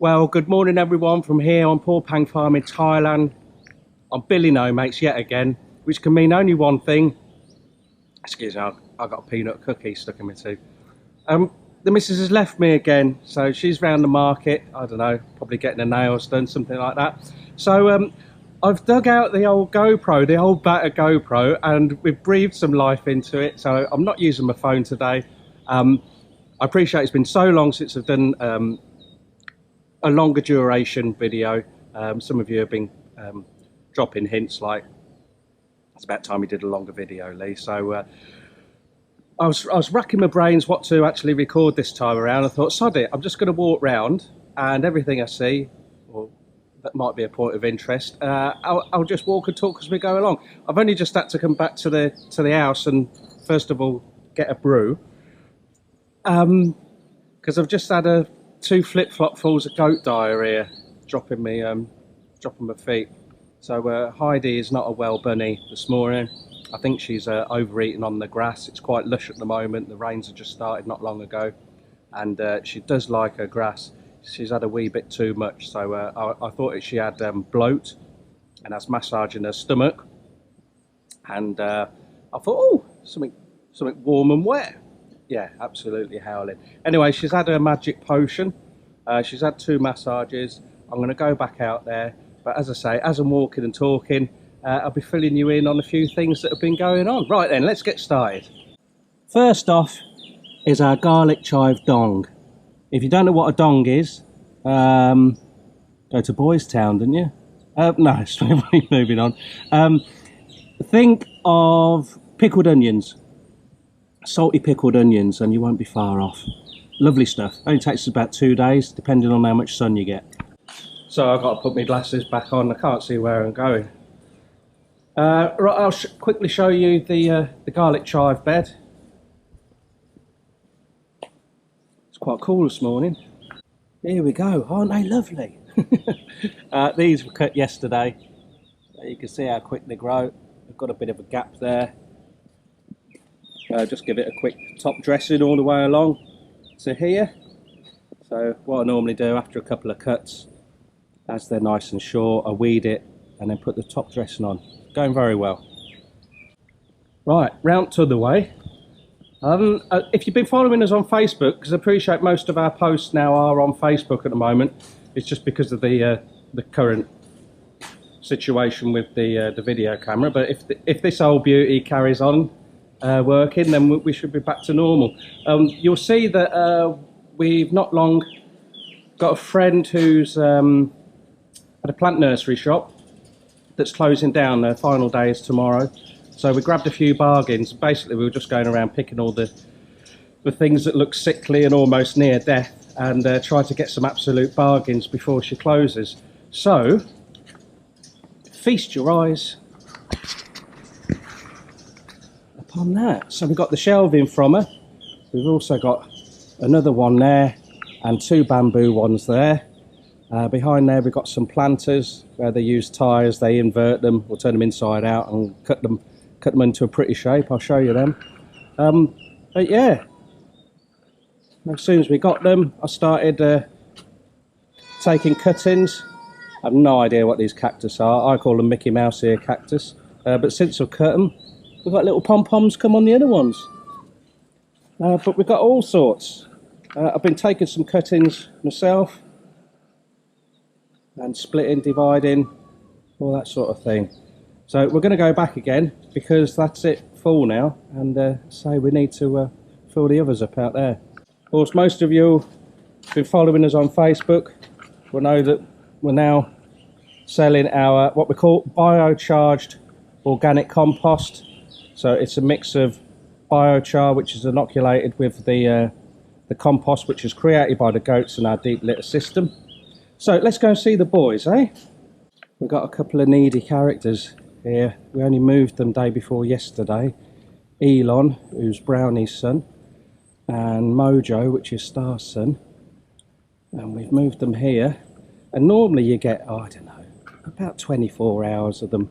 Well, good morning everyone from here on Porpeang Farm in Thailand. I'm Billy No Mates yet again, which can mean only one thing. Excuse me, I got a peanut cookie stuck in my tooth. The missus has left me again, so she's round the market. I don't know, probably getting her nails done, something like that. So I've dug out the old GoPro, the old battered GoPro, and we've breathed some life into it. So I'm not using my phone today. I appreciate it's been so long since I've done a longer duration video. Some of you have been dropping hints like it's about time we did a longer video, Leigh. So I was racking my brains what to actually record this time around. I thought, sod it, I'm just going to walk round and everything I see, or that might be a point of interest, I'll just walk and talk as we go along. I've only just had to come back to the house and first of all get a brew, because I've just had two flip-flopfuls of goat diarrhea dropping my feet. So Heidi is not a well bunny this morning. I think she's overeating on the grass. It's quite lush at the moment. The rains have just started not long ago, and she does like her grass. She's had a wee bit too much, so I thought she had bloat, and that's massaging her stomach. And I thought, oh, something warm and wet. Yeah, absolutely howling. Anyway, she's had her magic potion. She's had 2 massages. I'm going to go back out there. But as I say, as I'm walking and talking, I'll be filling you in on a few things that have been going on. Right then, let's get started. First off is our garlic chive dong. If you don't know what a dong is, go to Boys Town, didn't you? No, moving on. Think of pickled onions. Salty pickled onions, and you won't be far off. Lovely stuff. Only takes us about 2 days, depending on how much sun you get. So I've got to put my glasses back on. I can't see where I'm going. Right, I'll quickly show you the garlic chive bed. It's quite cool this morning. Here we go. Aren't they lovely? These were cut yesterday. You can see how quick they grow. They've got a bit of a gap there. Just give it a quick top dressing all the way along to here. So what I normally do after a couple of cuts, as they're nice and short, I weed it and then put the top dressing on. Going very well. Right, round to the way. If you've been following us on Facebook, because I appreciate most of our posts now are on Facebook at the moment, it's just because of the current situation with the video camera. But if this old beauty carries on working, then we should be back to normal. You'll see that we've not long got a friend who's at a plant nursery shop that's closing down. Their final day is tomorrow, so we grabbed a few bargains. Basically we were just going around picking all the things that look sickly and almost near death, and try to get some absolute bargains before she closes. So feast your eyes upon that. So we've got the shelving from her. We've also got another one there and 2 bamboo ones there. Behind there we've got some planters where they use tyres. They invert them or turn them inside out and cut them into a pretty shape. I'll show you them. But yeah, as soon as we got them, I started taking cuttings. I have no idea what these cactus are. I call them Mickey Mouse ear cactus. But since I've cut them, we've got little pom-poms come on the other ones. But we've got all sorts. I've been taking some cuttings myself and splitting, dividing, all that sort of thing. So we're going to go back again because that's it full now, and so we need to fill the others up out there. Of course, most of you who've been following us on Facebook will know that we're now selling our what we call biocharged organic compost. So it's a mix of biochar, which is inoculated with the compost, which is created by the goats in our deep litter system. So let's go and see the boys, eh? We've got a couple of needy characters here. We only moved them day before yesterday. Elon, who's Brownie's son, and Mojo, which is Star's son. And we've moved them here. And normally you get, oh, I don't know, about 24 hours of them.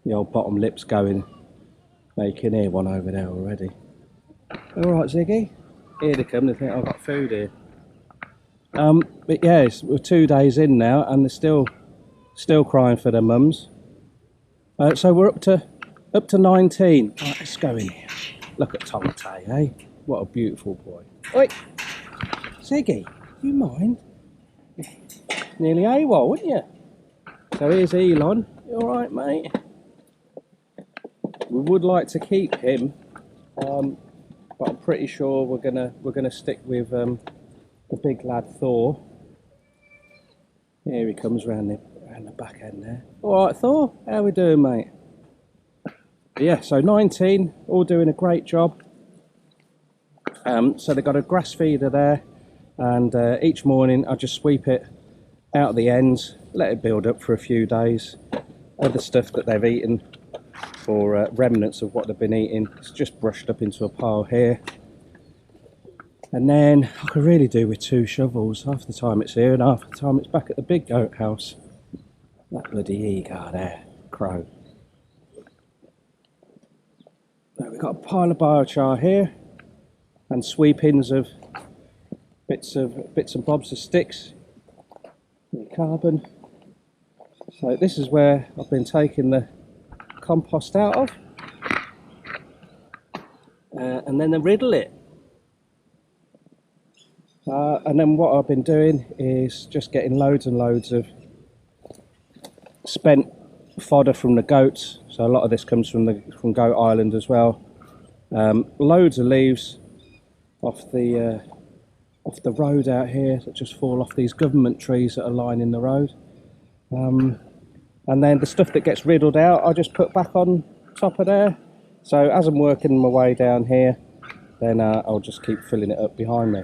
The old bottom lips going. Now you can hear one over there already. All right, Ziggy. Here they come. They think I've got food here. But yeah, we're 2 days in now, and they're still crying for their mums. So we're up to 19. Right, let's go in here. Look at Tom Tay, eh? What a beautiful boy. Oi, Ziggy, you mind? Nearly AWOL, wouldn't you? So here's Elon. You all right, mate? We would like to keep him, but I'm pretty sure we're gonna stick with the big lad Thor. Here he comes round the back end there. All right, Thor, how we doing, mate? Yeah, so 19, all doing a great job. So they've got a grass feeder there, and each morning I just sweep it out the ends, let it build up for a few days. Other stuff that they've eaten, or remnants of what they've been eating, it's just brushed up into a pile here. And then I could really do with 2 shovels. Half the time it's here and half the time it's back at the big goat house. That bloody eagle there, crow. Now we've got a pile of biochar here, and sweepings of bits and bobs of sticks, and carbon. So this is where I've been taking the compost out of, and then I riddle it. And then what I've been doing is just getting loads and loads of spent fodder from the goats. So a lot of this comes from Goat Island as well. Loads of leaves off the road out here that just fall off these government trees that are lining the road. And then the stuff that gets riddled out, I just put back on top of there. So as I'm working my way down here, then I'll just keep filling it up behind me.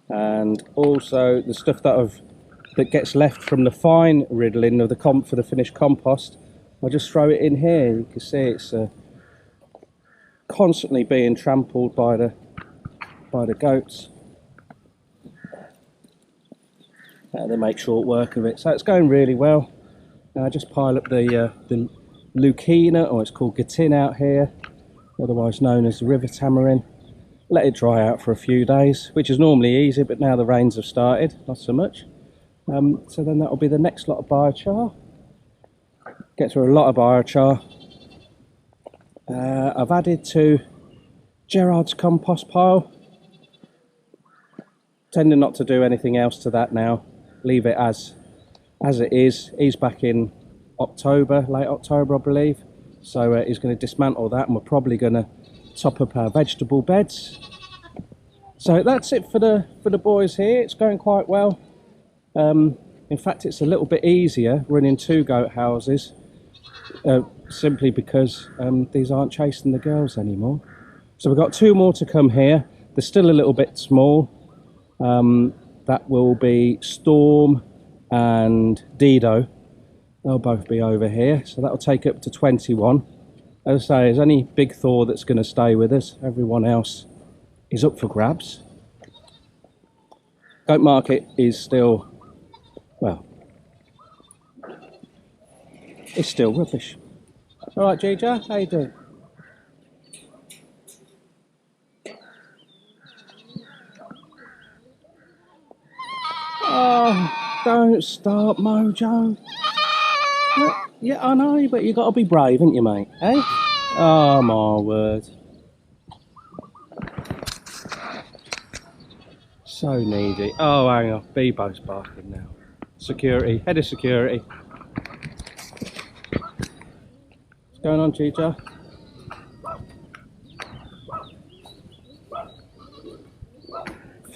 And also the stuff that gets left from the fine riddling of for the finished compost, I just throw it in here. You can see it's constantly being trampled by the goats. They make short work of it, so it's going really well. I just pile up the Lucina, or it's called Gatin out here, otherwise known as the river tamarin. Let it dry out for a few days, which is normally easy, but now the rains have started, not so much. So then that'll be the next lot of biochar. Get through a lot of biochar. I've added to Gerard's compost pile. Tending not to do anything else to that now. Leave it as it is. He's back in October, late October I believe. So he's going to dismantle that, and we're probably going to top up our vegetable beds. So that's it for the boys here. It's going quite well. In fact, it's a little bit easier running 2 goat houses, simply because these aren't chasing the girls anymore. So we've got 2 more to come here. They're still a little bit small. That will be Storm and Dido. They'll both be over here, so that'll take up to 21. As I say, there's only Big Thor that's going to stay with us. Everyone else is up for grabs. Goat market is still, well, it's still rubbish. All right, Gija, how you doing? Oh, don't start, Mojo. Yeah, I know, but you got to be brave, haven't you, mate? Eh? Oh, my word. So needy. Oh, hang on. Bebo's barking now. Security. Head of security. What's going on, Gija?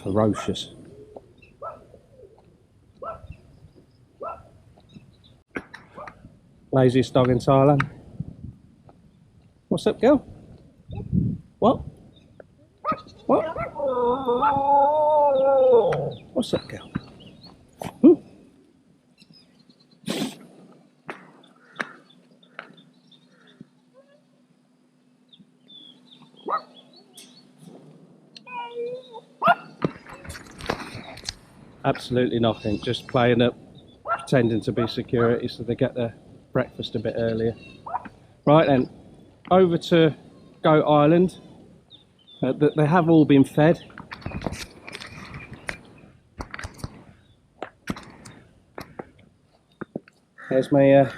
Ferocious. Laziest dog in Thailand. What's up, girl? What? What? What's up, girl? Absolutely nothing. Just playing up, pretending to be security so they get their breakfast a bit earlier. Right then, over to Goat Island. They have all been fed. There's my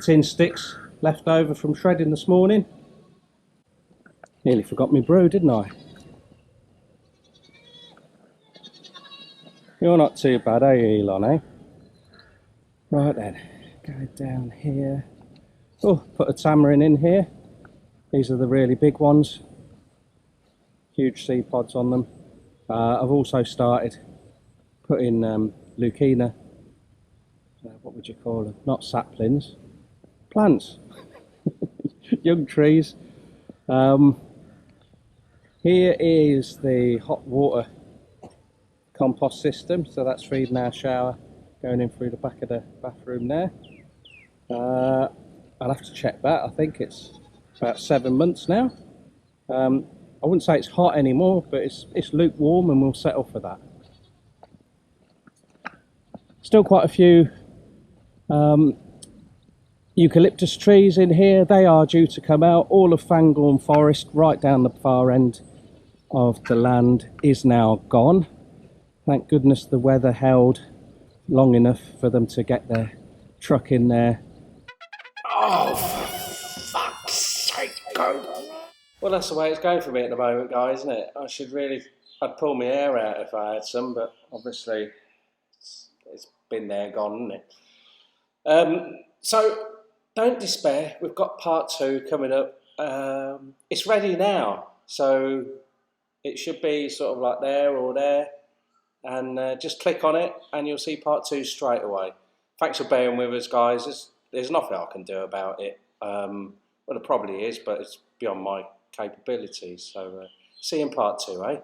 tin sticks left over from shredding this morning. Nearly forgot my brew, didn't I? You're not too bad, are you, Elon, eh? Right then, go down here. Oh, put a tamarind in here. These are the really big ones. Huge seed pods on them. I've also started putting Lucina, what would you call them? Not saplings, plants, young trees. Here is the hot water compost system, so that's feeding our shower, going in through the back of the bathroom there. I'll have to check that. I think it's about 7 months now. I wouldn't say it's hot anymore, but it's lukewarm, and we'll settle for that. Still quite a few eucalyptus trees in here. They are due to come out. All of Fangorn Forest right down the far end of the land is now gone. Thank goodness the weather held long enough for them to get their truck in there. Oh, for fuck's sake, go! Well, that's the way it's going for me at the moment, guys, isn't it? I'd pull my hair out if I had some, but obviously it's been there, gone, isn't it? So don't despair. We've got part 2 coming up. It's ready now, so it should be sort of like there or there. And just click on it and you'll see part 2 straight away. Thanks for bearing with us, guys. There's nothing I can do about it. Well, there probably is, but it's beyond my capabilities. So see you in part 2, eh?